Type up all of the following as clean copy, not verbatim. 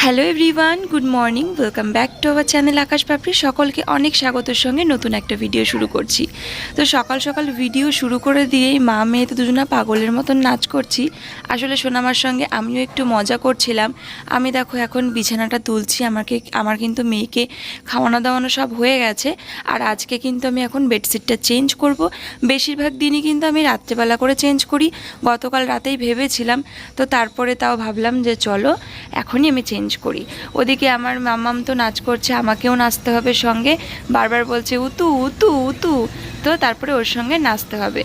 Hello everyone, good morning. Welcome back to our channel Akash Papri. সকলকে অনেক স্বাগতের সঙ্গে নতুন একটা ভিডিও শুরু করছি। তো সকাল সকাল ভিডিও শুরু করে দিয়েই মা মেয়ে তো দুজনা পাগলের মতন নাচ করছি। আসলে সোনামার সঙ্গে আমিও একটু মজা করছিলাম। আমি দেখো এখন বিছানাটা তুলছি। আমার কিন্তু মেয়েকে খাওয়ানো দাওয়ানো সব হয়ে গেছে। আর আজকে কিন্তু আমি এখন বেডশিটটা চেঞ্জ করব। বেশিরভাগ দিনই কিন্তু আমি রাত্রেবেলা করে চেঞ্জ করি। গতকাল রাতেই ভেবেছিলাম, তো তারপরে তাও ভাবলাম যে চলো এখনই আমি চেঞ্জ করি। ওদিকে আমার মাম্মাম তো নাচ করছে, আমাকেও নাচতে হবে সঙ্গে। বারবার বলছে উতু উতু উতু, তো তারপরে ওর সঙ্গে নাচতে হবে।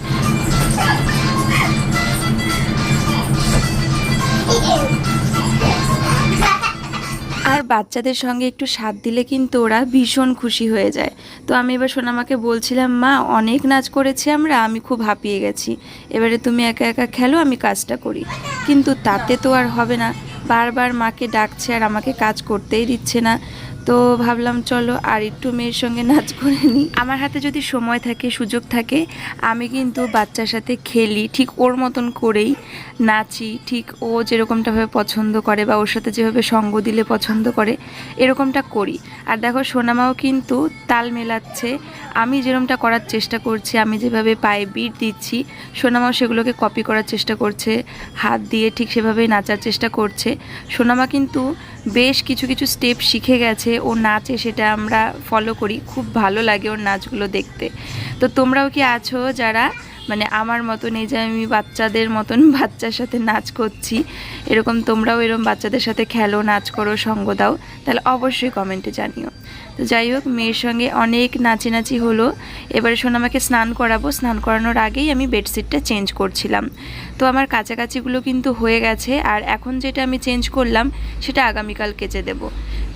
আর বাচ্চাদের সঙ্গে একটু স্বাদ দিলে কিন্তু ওরা ভীষণ খুশি হয়ে যায়। তো আমি এবার সোনামাকে বলছিলাম, মা অনেক নাচ করেছি আমি খুব হাঁপিয়ে গেছি, এবারে তুমি একা একা খেলো, আমি কাজটা করি। কিন্তু তাতে তো আর হবে না, বারবার মাকে ডাকছে আর আমাকে কাজ করতেই দিচ্ছে না। তো ভাবলাম চলো আর একটু মেয়ের সঙ্গে নাচ করে নিই। আমার হাতে যদি সময় থাকে, সুযোগ থাকে, আমি কিন্তু বাচ্চার সাথে খেলি, ঠিক ওর মতন করেই নাচি, ঠিক ও যেরকমটাভাবে পছন্দ করে বা ওর সাথে যেভাবে সঙ্গ দিলে পছন্দ করে এরকমটা করি। আর দেখো সোনামাও কিন্তু তাল মেলাচ্ছে। আমি যেরকমটা করার চেষ্টা করছি, আমি যেভাবে পায়ে বিট দিচ্ছি, সোনামাও সেগুলোকে কপি করার চেষ্টা করছে, হাত দিয়ে ঠিক সেভাবেই নাচার চেষ্টা করছে। সোনামা কিন্তু বেশ কিছু কিছু স্টেপ শিখে গেছে, ও নাচে, সেটা আমরা ফলো করি, খুব ভালো লাগে ওর নাচগুলো দেখতে। তো তোমরাও কি আছো যারা মানে আমার মতন, এই যে আমি বাচ্চাদের মতন বাচ্চার সাথে নাচ করছি, এরকম তোমরাও এরকম বাচ্চাদের সাথে খেলো, নাচ করো, সঙ্গ দাও, তাহলে অবশ্যই কমেন্টে জানিও। তো যাই হোক, মেয়ের সঙ্গে অনেক নাচানাচি হলো। এবারে সোনামাকে স্নান করাবো। স্নান করানোর আগেই আমি বেডশিটটা চেঞ্জ করছিলাম। তো আমার কাছাকাছিগুলো কিন্তু হয়ে গেছে। আর এখন যেটা আমি চেঞ্জ করলাম সেটা আগামীকাল কেচে দেব,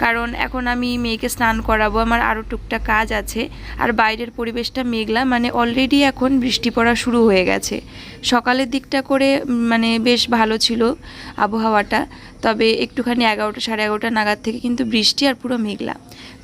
কারণ এখন আমি মেয়েকে স্নান করাবো, আমার আরও টুকটাক কাজ আছে। আর বাইরের পরিবেশটা মেঘলা, মানে অলরেডি এখন বৃষ্টি পড়া শুরু হয়ে গেছে। সকালের দিকটা করে মানে বেশ ভালো ছিল আবহাওয়াটা, তবে একটুখানি 11টা সাড়ে 11টা নাগাদ থেকে কিন্তু বৃষ্টি আর পুরো মেঘলা।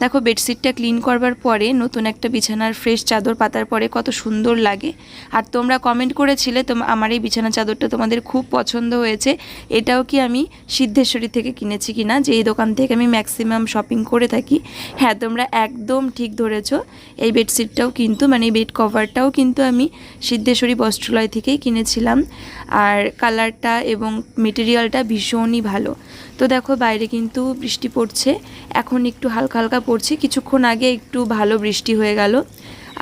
দেখো বেডশিটটা ক্লিন করবার পরে, নতুন একটা বিছানার ফ্রেশ চাদর পাতার পরে কত সুন্দর লাগে। আর তোমরা কমেন্ট করেছিলে আমার এই বিছানা চাদরটা তোমাদের খুব পছন্দ হয়েছে, এটাও কি আমি সিদ্ধেশ্বরী থেকে কিনেছি কিনা, যে এই দোকান থেকে আমি ম্যাক্সিমাম শপিং করে থাকি। হ্যাঁ, তোমরা একদম ঠিক ধরেছো, এই বেডশিটটাও কিন্তু মানে এই বেড কভারটাও কিন্তু আমি সিদ্ধেশ্বরী বস্ত্রালয় থেকেই কিনেছিলাম। আর কালারটা এবং মেটেরিয়ালটা ভীষণই ভালো। তো দেখো বাইরে কিন্তু বৃষ্টি পড়ছে, এখন একটু হালকা হালকা পড়ছে, কিছুক্ষণ আগে একটু ভালো বৃষ্টি হয়ে গেল।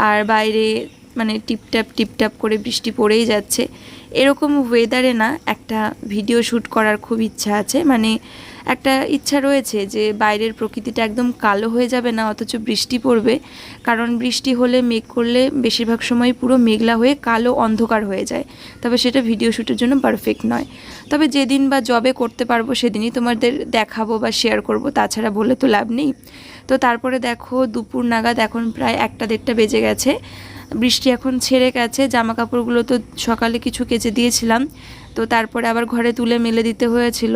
আর বাইরে মানে টিপটাপ করে বৃষ্টি পড়েই যাচ্ছে। এরকম ওয়েদারে না একটা ভিডিও শ্যুট করার খুব ইচ্ছা আছে, মানে একটা ইচ্ছা রয়েছে যে বাইরের প্রকৃতিটা একদম কালো হয়ে যাবে না, অথচ বৃষ্টি পড়বে। কারণ বৃষ্টি হলে, মেঘ করলে বেশিরভাগ সময় পুরো মেঘলা হয়ে কালো অন্ধকার হয়ে যায়, তবে সেটা ভিডিও শ্যুটের জন্য পারফেক্ট নয়। তবে যেদিন বা জবে করতে পারবো সেদিনই তোমাদের দেখাবো বা শেয়ার করব, তাছাড়া বলে তো লাভ নেই। তো তারপরে দেখো দুপুর নাগাদ, এখন প্রায় 1টা-1:30 বেজে গেছে, বৃষ্টি এখন ছেড়ে গেছে। জামা কাপড়গুলো তো সকালে কিছু কেচে দিয়েছিলাম, তো তারপরে আবার ঘরে তুলে মেলে দিতে হয়েছিল।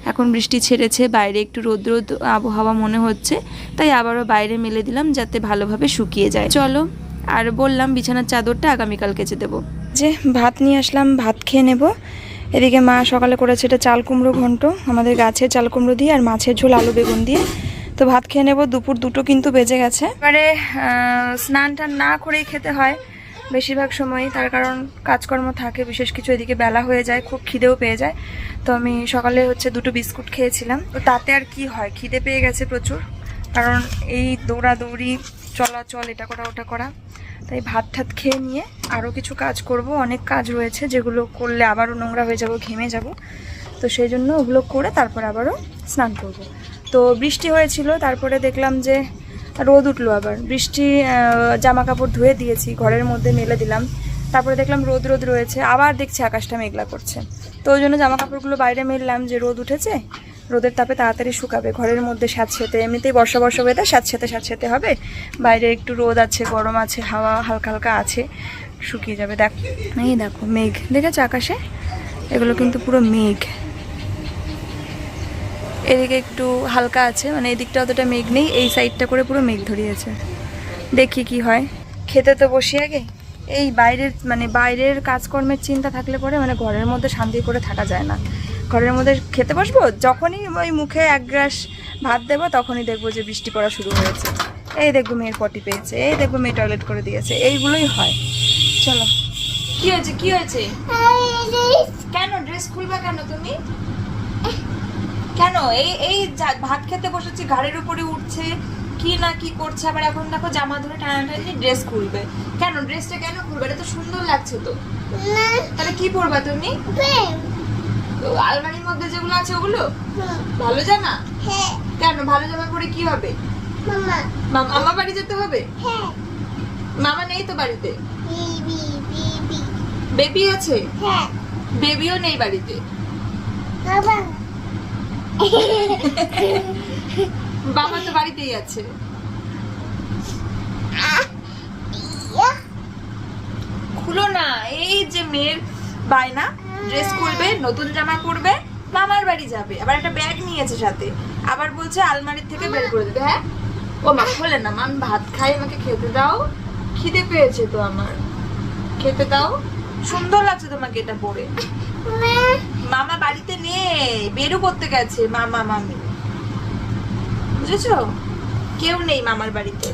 এখন বৃষ্টি ছেড়েছে, বাইরে একটু রোদ আবহাওয়া মনে হচ্ছে, তাই আবারও বাইরে মেলে দিলাম যাতে ভালোভাবে শুকিয়ে যায়। চলো, আর বললাম বিছানার চাদরটা আগামীকাল কেচে দেবো। যে ভাত নিয়ে আসলাম, ভাত খেয়ে নেব। এদিকে মা সকালে করেছে এটা চাল কুমড়ো ঘন্ট, আমাদের গাছের চাল কুমড়ো দিয়ে, আর মাছের ঝোল আলু বেগুন দিয়ে। তো ভাত খেয়ে নেব, দুপুর 2টো কিন্তু বেজে গেছে। এবারে স্নানটা না করেই খেতে হয় বেশিরভাগ সময়, তার কারণ কাজকর্ম থাকে বিশেষ কিছু, এদিকে বেলা হয়ে যায়, খুব খিদেও পেয়ে যায়। তো আমি সকালে 2টো বিস্কুট খেয়েছিলাম, তো তাতে আর কি হয়, খিদে পেয়ে গেছে প্রচুর, কারণ এই দৌড়াদৌড়ি চলাচল, এটা করা ওটা করা। তাই ভাত ঠাত খেয়ে নিয়ে আরও কিছু কাজ করব, অনেক কাজ রয়েছে যেগুলো করলে আবারও নোংরা হয়ে যাব, ঘেমে যাব। তো সেই জন্য ওগুলো করে তারপর আবারও স্নান করব। তো বৃষ্টি হয়েছিল, তারপরে দেখলাম যে রোদ উঠলো, আবার বৃষ্টি, জামা কাপড় ধুয়ে দিয়েছি, ঘরের মধ্যে মেলে দিলাম, তারপরে দেখলাম রোদ রয়েছে, আবার দেখছি আকাশটা মেঘলা করছে। তো ওই জন্য জামা কাপড়গুলো বাইরে মেললাম, যে রোদ উঠেছে, রোদের তাপে তাড়াতাড়ি শুকাবে, ঘরের মধ্যে স্যাঁতসেঁতে, এমনিতেই বর্ষা ওয়েদার, স্যাঁতসেঁতে হবে, বাইরে একটু রোদ আছে, গরম আছে, হাওয়া হালকা হালকা আছে, শুকিয়ে যাবে। এই দেখো মেঘ দেখেছো আকাশে, এগুলো কিন্তু পুরো মেঘ। এদিকে একটু হালকা আছে, মানে এদিকটা অতটা মেঘ নেই, এই সাইডটা করে পুরো মেঘ ধরিয়েছে। দেখি কি হয়। খেতে তো বসি আগে। এই বাইরের কাজকর্মের চিন্তা থাকলে পরে মানে ঘরের মধ্যে শান্তি করে থাকা যায় না, ঘরের মধ্যে খেতে বসবো, যখনই ওই মুখে এক গ্রাস ভাত দেবো তখনই দেখবো যে বৃষ্টি পড়া শুরু হয়েছে, এই দেখবো মেয়ের পটি পেয়েছে, এই দেখবো মেয়ে টয়লেট করে দিয়েছে, এইগুলোই হয়। চলো, কি হয়েছে কি হয়েছে? কেন ড্রেস খুলবা কেন তুমি? কেন এই এই ভাত খেতে বসেছি, ঘাড়ের উপরে উঠছে কি না কি করছে, আবার এখন দেখো জামা ধরে টানাটানি ড্রেস খুলবে কেন? ড্রেসটা কেন খুলবে? এটা তো সুন্দর লাগছে তো। তাহলে কি পরবা তুমি? আলমারির মধ্যে যেগুলো আছে ওগুলো? ভালো জামা? কেন ভালো জামা পরে কি হবে? মামা বাড়ি যেতে হবে? মামা নেই তো বাড়িতে? বেবি আছে? বেবিও নেই বাড়িতে? বাবা তো বাড়িতেই আছে। খুলো না, এই যে মেয়ের বায়না, ড্রেস খুলবে, নতুন জামা পরবে, মামার বাড়ি যাবে, আবার একটা ব্যাগ নিয়েছে সাথে, আবার বলছে আলমারির থেকে বের করে দেবে। হ্যাঁ ও মা খোলে না, মা আমি ভাত খাই, আমাকে খেতে দাও, খিদে পেয়েছে তো আমার, খেতে দাও। সুন্দর লাগছে তোমাকে এটা পরে। মামা বাড়িতে নেই, বেরো করতে গেছে মামা মামি, বুঝেছো? কেউ নেই মামার বাড়িতে।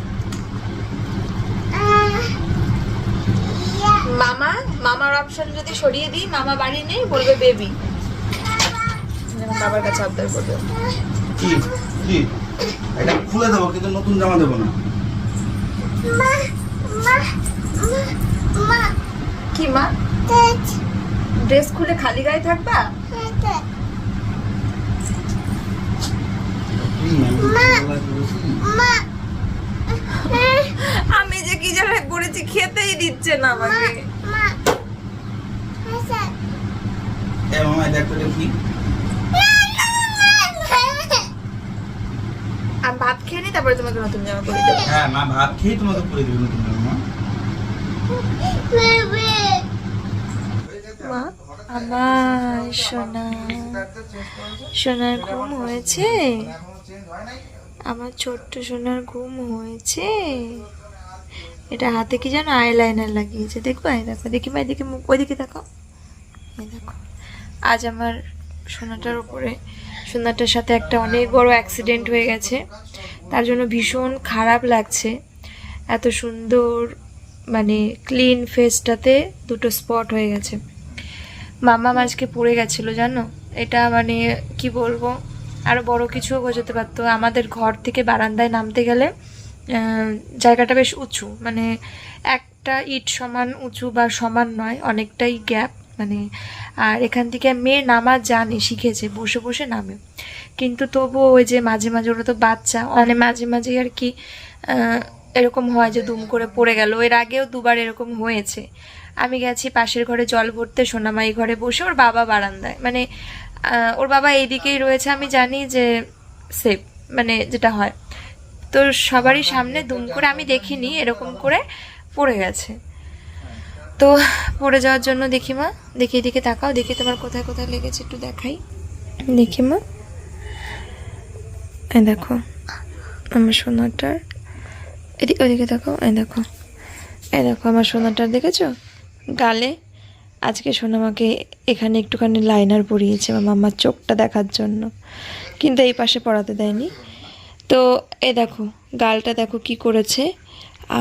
মামা মামার অপশন যদি সরিয়ে দিই, মামা বাড়ি নেই, বলবে বেবি, বাবার কাছে আবদার করবে। কি কি এটা খুলে দেবো, কিন্তু নতুন জামা দেবো না। কি মা? ড্রেস খুলে খালি গায়ে থাকবা? আমি যে কি জায়গায় পড়েছি, খেতেই দিচ্ছে না আমাকে। মামা দেখো কি, আমি ভাত খেয়ে নি, তারপরে তোমাকে নতুন জামা পরে দেবো। হ্যাঁ মা ভাত খেয়ে তোমাকে পরে দেবে নতুন জামা। মা আমার সোনা, সোনার ঘুম হয়েছে? আমার ছোট্ট সোনার ঘুম হয়েছে? এটা হাতে কি জানো আইলাইনার লাগিয়েছে, দেখবো? এই দেখো, দেখি মা, এদিকে মুখ, ওইদিকে দেখো, এই দেখো। আজ আমার সোনাটার উপরে, সোনাটার সাথে একটা অনেক বড় অ্যাক্সিডেন্ট হয়ে গেছে, তার জন্য ভীষণ খারাপ লাগছে। এত সুন্দর মানে ক্লিন ফেসটাতে দুটো স্পট হয়ে গেছে। মামা আজকে পড়ে গেছিলো জানো, এটা মানে কি বলবো, আরও বড় কিছুও বোঝাতে পারতো। আমাদের ঘর থেকে বারান্দায় নামতে গেলে জায়গাটা বেশ উঁচু, মানে একটা ইট সমান উঁচু বা সমান নয়, অনেকটাই গ্যাপ মানে। আর এখান থেকে মেয়ে নামা জানে, শিখেছে, বসে বসে নামে, কিন্তু তবুও ওই যে মাঝে মাঝে, ওরা তো বাচ্চা, মানে মাঝে মাঝে আর কি এরকম হয় যে দুম করে পড়ে গেল। এর আগেও দুবার এরকম হয়েছে। আমি গেছি পাশের ঘরে জল ভরতে, সোনামাই ঘরে বসে, ওর বাবা বারান্দায়, মানে ওর বাবা এইদিকেই রয়েছে, আমি জানি যে সেফ, মানে যেটা হয়। তো সবারই সামনে দুম করে, আমি দেখিনি, এরকম করে পড়ে গেছে। তো পড়ে যাওয়ার জন্য দেখি মা, দেখি এদিকে তাকাও, দেখি তোমার কোথায় কোথায় লেগেছে, একটু দেখাই, দেখি মা, এই দেখো আমার সোনাটার, এদিকে ওদিকে দেখো, এই দেখো, এই দেখো আমার সোনাটার, দেখেছো গালে? আজকে সোনামাকে এখানে একটুখানি লাইনার পরিয়েছে আমার মামার চোখটা দেখার জন্য, কিন্তু এই পাশে পড়াতে দেয়নি। তো এই দেখো গালটা দেখো কি করেছে।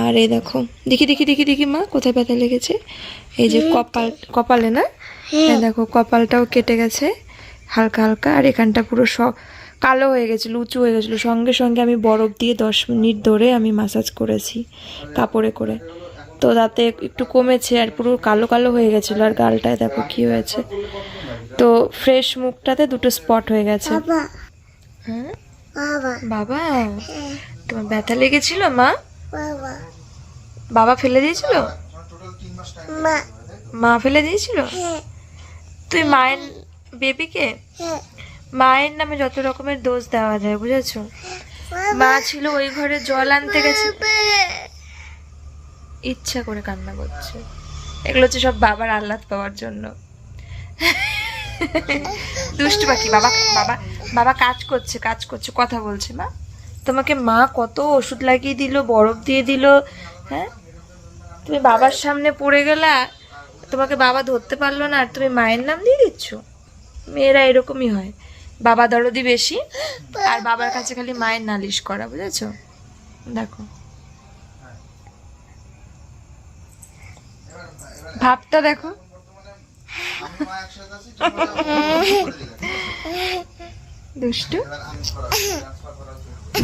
আর এই দেখো, দেখি দেখি দেখি দেখি মা কোথায় ব্যথা লেগেছে, এই যে কপালে না, এই দেখো কপালটাও কেটে গেছে হালকা হালকা, আর এখানটা পুরো সব কালো হয়ে গেছিলো, উঁচু হয়ে গেছিলো। সঙ্গে সঙ্গে আমি বরফ দিয়ে 10 মিনিট ধরে আমি মাসাজ করেছি কাপড়ে করে, তো তাতে একটু কমেছে, আর পুরো কালো কালো হয়ে গেছিলো। আর গালটায় দেখো কি হয়েছে, তো ফ্রেশ মুখটাতে দুটো স্পট হয়ে গেছে। হ্যাঁ বাবা, তোমার ব্যথা লেগেছিল মা? বাবা ফেলে দিয়েছিল? মা ফেলে দিয়েছিল? তুই মায়ের বেবিকে, মায়ের নামে যত রকমের দোষ দেওয়া যায়, বুঝেছো? মা ছিল ওই ঘরে জল আনতে গেছে, ইচ্ছা করে কান্না করছে, এগুলো হচ্ছে সব বাবার আহ্লাদ পাওয়ার জন্য। দুষ্টু পাখি। বাবা বাবা বাবা কাজ করছে, কাজ করছে, কথা বলছে। মা তোমাকে মা কত ওষুধ লাগিয়ে দিল, বরফ দিয়ে দিল, হ্যাঁ তুমি বাবার সামনে পড়ে গেলা, তোমাকে বাবা ধরতে পারলো না, আর তুমি মায়ের নাম দিয়ে দিচ্ছ। মেয়েরা এরকমই হয়, বাবা দরদি বেশি, আর বাবার কাছে খালি মায়ের নালিশ করা, বুঝেছো? দেখো ভাবটা দেখো। দুষ্টু।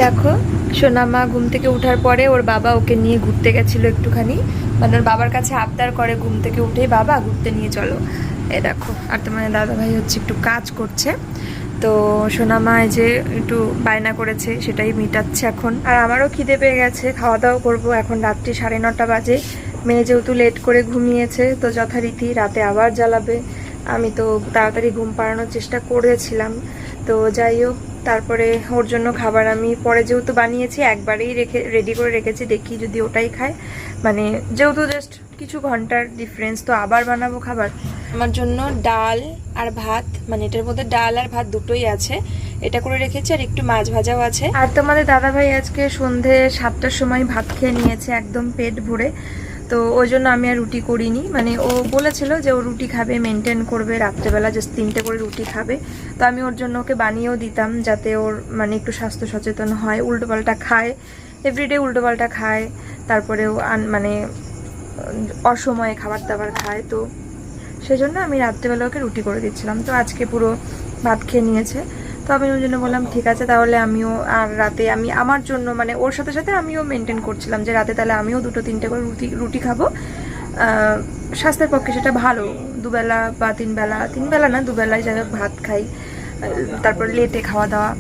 দেখো সোনামা ঘুম থেকে ওঠার পরে ওর বাবা ওকে নিয়ে ঘুরতে গেছিল একটুখানি, মানে ওর বাবার কাছে আবদার করে ঘুম থেকে উঠেই, বাবা ঘুরতে নিয়ে চলো। এ দেখো, আর তোমার দাদা ভাই হচ্ছে একটু কাজ করছে, তো সোনামা এই যে একটু বায়না করেছে সেটাই মিটাচ্ছে এখন। আর আমারও খিদে পেয়ে গেছে, খাওয়া দাওয়া করবো। এখন রাত্রি 9:30 বাজে, মেয়ে যেহেতু লেট করে ঘুমিয়েছে তো যথারীতি রাতে আবার জ্বালাবে। আমি তো তাড়াতাড়ি ঘুম পাড়ানোর চেষ্টা করেছিলাম, তো যাই হোক তারপরে ওর জন্য খাবার আমি পরে যেহেতু বানিয়েছি একবারেই রেডি করে রেখেছি, দেখি যদি ওটাই খায়, মানে যেহেতু জাস্ট কিছু ঘন্টার ডিফারেন্স, তো আবার বানাবো খাবার। আমার জন্য ডাল আর ভাত, মানে এটার মধ্যে ডাল আর ভাত দুটোই আছে, এটা করে রেখেছি, আর একটু মাছ ভাজাও আছে। আর তোমাদের দাদাভাই আজকে সন্ধে 7টার সময় ভাত খেয়ে নিয়েছে একদম পেট ভরে, তো ওই জন্য আমি আর রুটি করিনি। মানে ও বলেছিল যে ও রুটি খাবে, মেনটেন করবে, রাত্রেবেলা জাস্ট 3টে করে রুটি খাবে, তো আমি ওর জন্য ওকে বানিয়েও দিতাম যাতে ওর মানে একটু স্বাস্থ্য সচেতন হয়। উল্টোপাল্টা খায়, এভরিডে উল্টোপাল্টা খায়, তারপরেও মানে অসময়ে খাবার দাবার খায়, তো সেজন্য আমি রাত্রেবেলা ওকে রুটি করে দিচ্ছিলাম। তো আজকে পুরো ভাত খেয়ে নিয়েছে, তো আমি ওই জন্য বললাম ঠিক আছে তাহলে আমিও, আর রাতে আমি আমার জন্য মানে ওর সাথে সাথে আমিও মেনটেন করছিলাম যে রাতে তাহলে আমিও 2-3টে করে রুটি খাবো, স্বাস্থ্যের পক্ষে সেটা ভালো। 2 বেলা বা 3 বেলা, 3 বেলা না 2 বেলায় যাই হোক ভাত খাই, তারপর লেটে খাওয়া দাওয়া।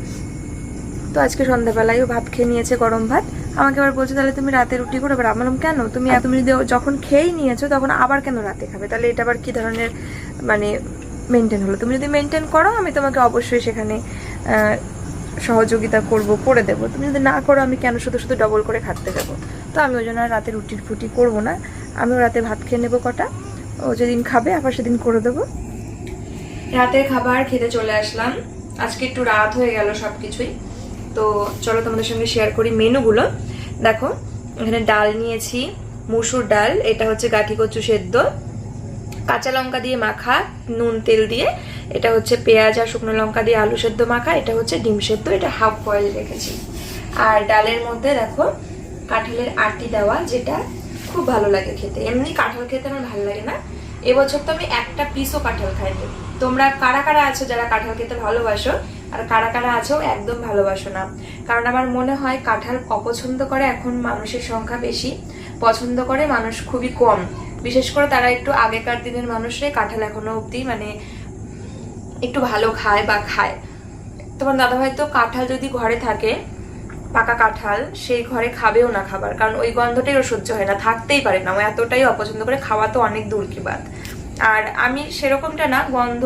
তো আজকে সন্ধ্যাবেলায়ও ভাত খেয়ে নিয়েছে, গরম ভাত। আমাকে আবার বলছে তাহলে তুমি রাতে রুটি করো, এবার বললাম কেন, তুমি যদি যখন খেয়েই নিয়েছো তখন আবার কেন রাতে খাবে, তাহলে এটা আবার কি ধরনের মানে মেনটেন হলো? তুমি যদি মেনটেন করো আমি তোমাকে অবশ্যই সেখানে সহযোগিতা করব, করে দেবো। তুমি যদি না করো আমি কেন শুধু শুধু ডবল করে খাটতে যাবো? তো আমি ওই জন্য রাতে রুটি ফুটি করবো না, আমিও রাতে ভাত খেয়ে নেবো কটা, ও যেদিন খাবে আবার সেদিন করে দেবো। রাতের খাবার খেতে চলে আসলাম, আজকে একটু রাত হয়ে গেল সবকিছুই, তো চলো তোমাদের সঙ্গে শেয়ার করি মেনুগুলো। দেখো এখানে ডাল নিয়েছি, মুসুর ডাল, এটা হচ্ছে গাঠি কচু সেদ্ধ, কাঁচা লঙ্কা দিয়ে মাখা নুন তেল দিয়ে, এটা হচ্ছে পেঁয়াজ আর শুকনো লঙ্কা দিয়ে আলু সেদ্ধ মাখা, এটা হচ্ছে ডিম সেদ্ধ, এটা হাফ বয়েল রেখেছি। আর ডালের মধ্যে দেখো কাঁঠালের আটি দেওয়া, যেটা খুব ভালো লাগে খেতে। এমনি কাঁঠাল খেতে আমার ভালো লাগে না, এবছর তো আমি একটা পিসও কাঁঠাল খাইনি। তোমরা কারা কারা আছো যারা কাঁঠাল খেতে ভালোবাসো, আর কারা কারা আছো একদম ভালোবাসো না? কারণ আমার মনে হয় কাঁঠাল অপছন্দ করে এখন মানুষের সংখ্যা বেশি, পছন্দ করে মানুষ খুবই কম। বিশেষ করে তারা একটু আগেকার দিনের মানুষরাই কাঁঠাল এখনো অব্দি মানে একটু ভালো খায় বা খায়। তোমার দাদাভাই তো কাঁঠাল যদি ঘরে থাকে, পাকা কাঁঠাল, সেই ঘরে খাবেও না খাবার, কারণ ওই গন্ধটাই ওর সহ্য হয় না, থাকতেই পারে না, ও এতটাই অপছন্দ করে, খাওয়া তো অনেক দূর কি বাত। আর আমি সেরকমটা না, গন্ধ,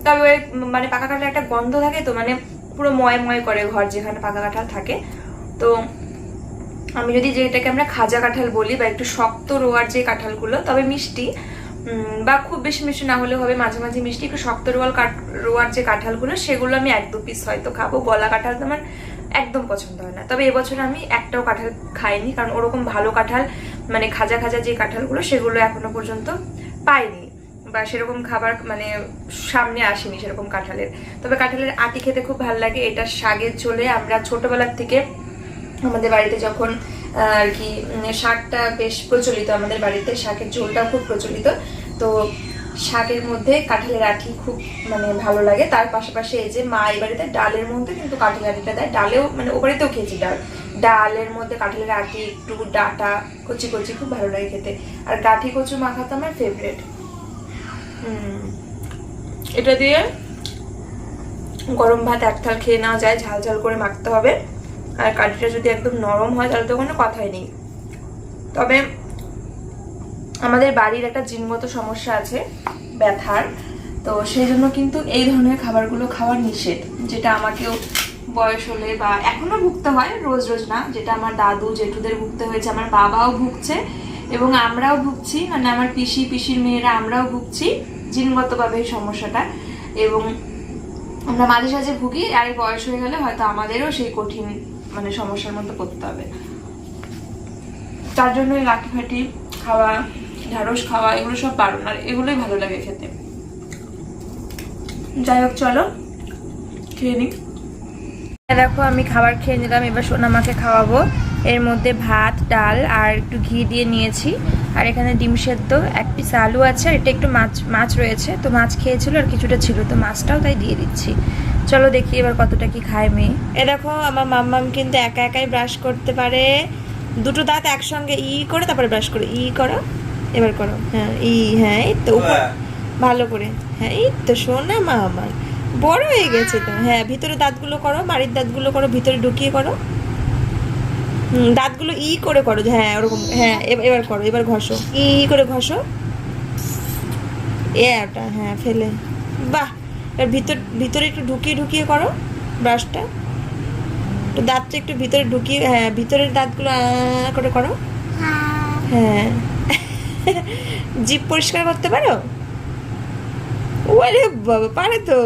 তবে ওই মানে পাকা কাঁঠালের একটা গন্ধ থাকে, তো মানে পুরো ময় ময় করে ঘর যেখানে পাকা কাঁঠাল থাকে। তো আমি যদি যেটাকে আমরা খাজা কাঁঠাল বলি, বা একটু শক্ত রোয়ার যে কাঁঠালগুলো, তবে মিষ্টি বা খুব বেশি মিষ্টি না হলেও হবে, মাঝে মাঝে মিষ্টি, একটু শক্ত রোয়ার যে কাঁঠালগুলো, সেগুলো আমি 1-2 পিস হয়তো খাবো। গলা কাঁঠাল তো আমার একদম পছন্দ হয় না। তবে এবছর আমি একটাও কাঁঠাল খাইনি, কারণ ওরকম ভালো কাঁঠাল মানে খাজা খাজা যে কাঁঠালগুলো, সেগুলো এখনো পর্যন্ত পাইনি, বা সেরকম খাবার মানে সামনে আসেনি সেরকম কাঁঠালের। তবে কাঁঠালের আটি খেতে খুব ভালো লাগে, এটা শাকের ঝোলে। আমরা ছোটবেলার থেকে আমাদের বাড়িতে যখন আর কি শাকটা বেশ প্রচলিত, আমাদের বাড়িতে শাকের ঝোলটাও খুব প্রচলিত, তো শাকের মধ্যে কাঁঠালের আটি খুব মানে ভালো লাগে। তার পাশাপাশি এই যে মা এই বাড়িতে ডালের মধ্যে কিন্তু কাঁঠালের আটিটা দেয়, ডালেও মানে ও বাড়িতেও খেয়েছি ডালের মধ্যে কাঁঠালের আটি, একটু ডাটা কচি কচি, খুব ভালো লাগে খেতে। আর গাঠি কচু মাখা তো আমার ফেভারিট। এটা দিয়ে গরম ভাত 1 থাল খেয়ে নেওয়া যায়, ঝাল ঝাল করে মাখতে হবে। আর কাঠিটা যদি একদম নরম হয় তাহলে তো কোনো কথাই নেই। তবে আমাদের বাড়ির একটা জিনগত সমস্যা আছে, ব্যথার, তো সেই জন্য কিন্তু এই ধরনের খাবারগুলো খাওয়া নিষেধ, যেটা আমাকেও বয়স হলে বা এখনো ভুগতে হয়, রোজ রোজ না, যেটা আমার দাদু জেঠুদের ভুগতে হয়েছে, আমার বাবাও ভুগছে এবং আমরাও ভুগছি, মানে আমার পিসির মেয়েরা আমরাও ভুগছি জিনগতভাবে এই সমস্যাটা। এবং আমরা মাঝে সাঝে ভুগি, আর বয়স হয়ে গেলে হয়তো আমাদেরও সেই কঠিন মানে সমস্যার মধ্যে পড়তে হবে। তার জন্য লাঠি ফাটি খাওয়া, ঢ্যাঁড়স খাওয়া, এগুলো সব বারণ, আর এগুলোই ভালো লাগে খেতে। যাই হোক চলো খেয়ে নিই। দেখো আমি খাবার খেয়ে নিলাম, এবার সোনামাকে খাওয়াবো। এর মধ্যে ভাত, ডাল আর একটু ঘি দিয়ে নিয়েছি, আর এখানে ডিম সেদ্ধ, এক পিস আলু আছে, আর এটা একটু মাছ রয়েছে, তো মাছ খেয়েছিল আর কিছুটা ছিল, তো মাছটাও তাই দিয়ে দিচ্ছি। চলো দেখি এবার কতটা কি খায় মেয়ে। এ দেখো আমার মাম্মাম কিন্তু একা একাই ব্রাশ করতে পারে, দুটো দাঁত একসঙ্গে করে তারপরে ব্রাশ করো, করো, এবার করো, হ্যাঁ হ্যাঁ এই তো ভালো করে, হ্যাঁ এই তো সোনা মা আমার বড় হয়ে গেছে তো। হ্যাঁ ভিতরে দাঁতগুলো করো, মাড়ির দাঁতগুলো করো, ভিতরে ঢুকিয়ে করো, দাঁতগুলো করে করো, হ্যাঁ ওরকম, হ্যাঁ এবার করো, এবার ঘষো, করে ঘষো, ওটা হ্যাঁ ফেলে, বাহ। এবার ভিতরে একটু ঢুকিয়ে করো ব্রাশটা, একটু দাঁতটা একটু ভিতরে ঢুকিয়ে, হ্যাঁ ভিতরের দাঁতগুলো করে করো, হ্যাঁ জিভ পরিষ্কার করতে পারো? ওরে বাবা পারে তো।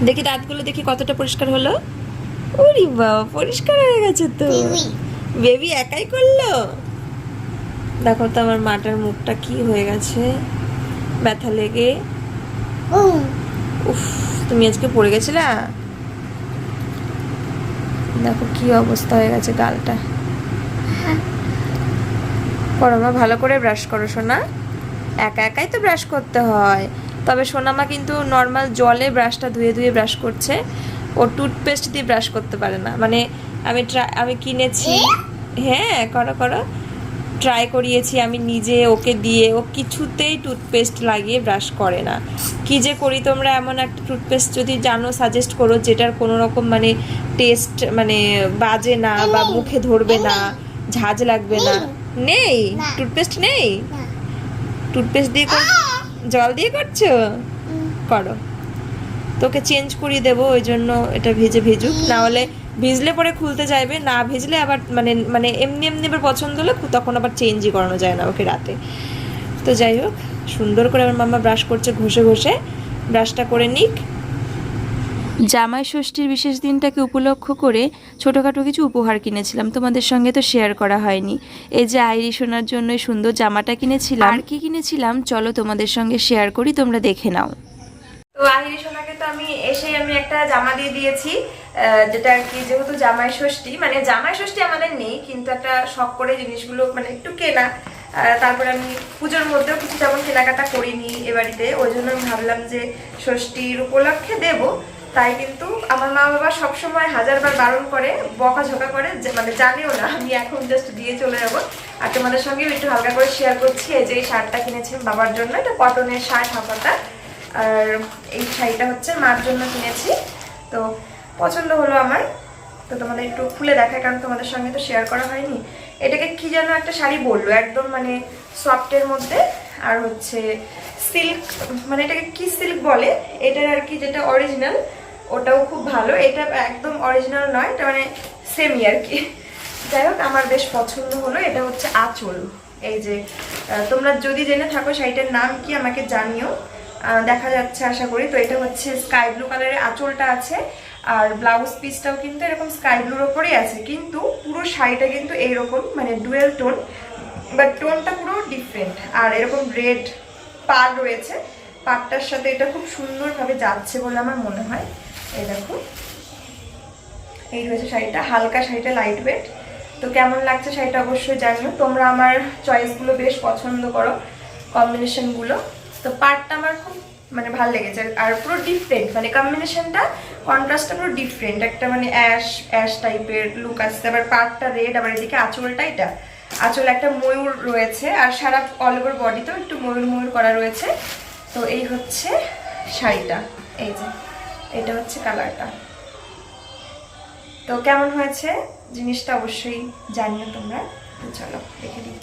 দেখি দাঁতগুলো দেখি কতটা পরিষ্কার হলো। ওরে বাবা পরিষ্কার হয়ে গেছে তো, বেবি একাই করলো। দেখো তো আমার মাটার মুখটা কি হয়ে গেছে ব্যথা লেগে। উফ তুমি আজকে পড়ে গেছিলা, দেখো কি অবস্থা হয়ে গেছে গালটা। করো মা, ভালো করে ব্রাশ করো সোনা, একা একাই তো ব্রাশ করতে হয়। তবে সোনামা কিন্তু নর্মাল জলে ব্রাশটা ধুয়ে ব্রাশ করছে, ও টুথপেস্ট দিয়ে ব্রাশ করতে পারে না। মানে আমি কিনেছি, হ্যাঁ করো করো, ট্রাই করিয়েছি আমি নিজে ওকে দিয়ে, ও কিছুতেই টুথপেস্ট লাগিয়ে ব্রাশ করে না। কি যে করি, তোমরা এমন একটা টুথপেস্ট যদি জানো সাজেস্ট করো যেটার কোনো রকম মানে টেস্ট মানে বাজে না বা মুখে ধরবে না, ঝাঁজ লাগবে না। নেই টুথপেস্ট, নেই টুথপেস্ট দিয়ে জল দিয়ে করছো, করো, তোকে চেঞ্জ করিয়ে দেবো। ওই জন্য এটা ভিজুক, না হলে ভিজলে পরে খুলতে চাইবে, না ভিজলে আবার মানে মানে এমনি এবার পছন্দ হলে তখন আবার চেঞ্জই করানো যায় না ওকে রাতে। তো যাই হোক সুন্দর করে আমার মাম্মা ব্রাশ করছে, ঘষে ব্রাশটা করে নিক। জামাই ষষ্ঠীর বিশেষ দিনটাকে উপলক্ষ করে ছোটোখাটো কিছু উপহার কিনেছিলাম, তোমাদের সঙ্গে তো শেয়ার করা হয়নি। এই যে আইরি সোনার জন্য সুন্দর জামাটা কিনেছিলাম, আর কি কিনেছিলাম চলো তোমাদের সঙ্গে শেয়ার করি, তোমরা দেখে নাও। তো আহিরি সোনাকে তো আমি একটা জামা দিয়ে দিয়েছি, যেটা আর কি যেহেতু জামাই ষষ্ঠী, মানে জামাই ষষ্ঠী আমাদের নেই কিন্তু একটা শখ করে জিনিসগুলো মানে একটু কেনা, তারপরে আমি পুজোর মধ্যেও কিছু তেমন কেনাকাটা করিনি এ বাড়িতে, ওই জন্য আমি ভাবলাম যে ষষ্ঠীর উপলক্ষে দেব। তাই কিন্তু আমার মা বাবা সবসময় হাজারবার বারণ করে, বকাঝকা করে, মানে জানেও না, আমি এখন জাস্ট দিয়ে চলে যাবো। আর তোমাদের সঙ্গেও একটু হালকা করে শেয়ার করছি। এই যে এই শার্টটা কিনেছিলাম বাবার জন্য, এটা কটনের শার্ট হাফাটা, আর এই শাড়িটা হচ্ছে মার জন্য কিনেছি, তো পছন্দ হলো আমার। তো তোমাদের একটু খুলে দেখায়, কারণ তোমাদের সঙ্গে তো শেয়ার করা হয়নি। এটাকে কি যেন একটা শাড়ি বললো, একদম মানে সফটের মধ্যে, আর হচ্ছে সিল্ক, মানে এটাকে কি সিল্ক বলে, এটার আর কি যেটা অরিজিনাল ওটাও খুব ভালো, এটা একদম অরিজিনাল নয়, এটা মানে সেমি আর কি। যাই হোক আমার বেশ পছন্দ হলো। এটা হচ্ছে আঁচল, এই যে তোমরা যদি জেনে থাকো শাড়িটার নাম কি আমাকে জানিও, দেখা যাচ্ছে আশা করি। তো এটা হচ্ছে স্কাই ব্লু কালারের আঁচলটা আছে, আর ব্লাউজ পিসটাও কিন্তু এরকম স্কাই ব্লুর ওপরেই আছে, কিন্তু পুরো শাড়িটা কিন্তু এইরকম মানে ডুয়েল টোন, বাট টোনটা পুরো ডিফারেন্ট। আর এরকম রেড পাড় রয়েছে, পাড়টার সাথে এটা খুব সুন্দরভাবে যাচ্ছে বলে আমার মনে হয়। এই দেখো এই রয়েছে শাড়িটা, হালকা শাড়িটা লাইট ওয়েট। তো কেমন লাগছে শাড়িটা অবশ্যই জানিও। তোমরা আমার চয়েসগুলো বেশ পছন্দ করো, কম্বিনেশনগুলো। তো পার্টটা আমার খুব মানে ভালো লেগেছে, আর পুরো ডিফারেন্ট, মানে কম্বিনেশনটা কন্ট্রাস্টটা পুরো ডিফারেন্ট, একটা মানে অ্যাশ টাইপের লুক আসছে। আবার পার্টটা রেড, আবার এদিকে আঁচলটা, এটা আঁচল একটা ময়ূর রয়েছে, আর সারা অল ওভার বডিতেও একটু ময়ূর করা রয়েছে। তো এই হচ্ছে শাড়িটা, এই যে এটা হচ্ছে কালারটা। তো কেমন হয়েছে জিনিসটা অবশ্যই জানিও তোমরা। তো চলো দেখে দিই।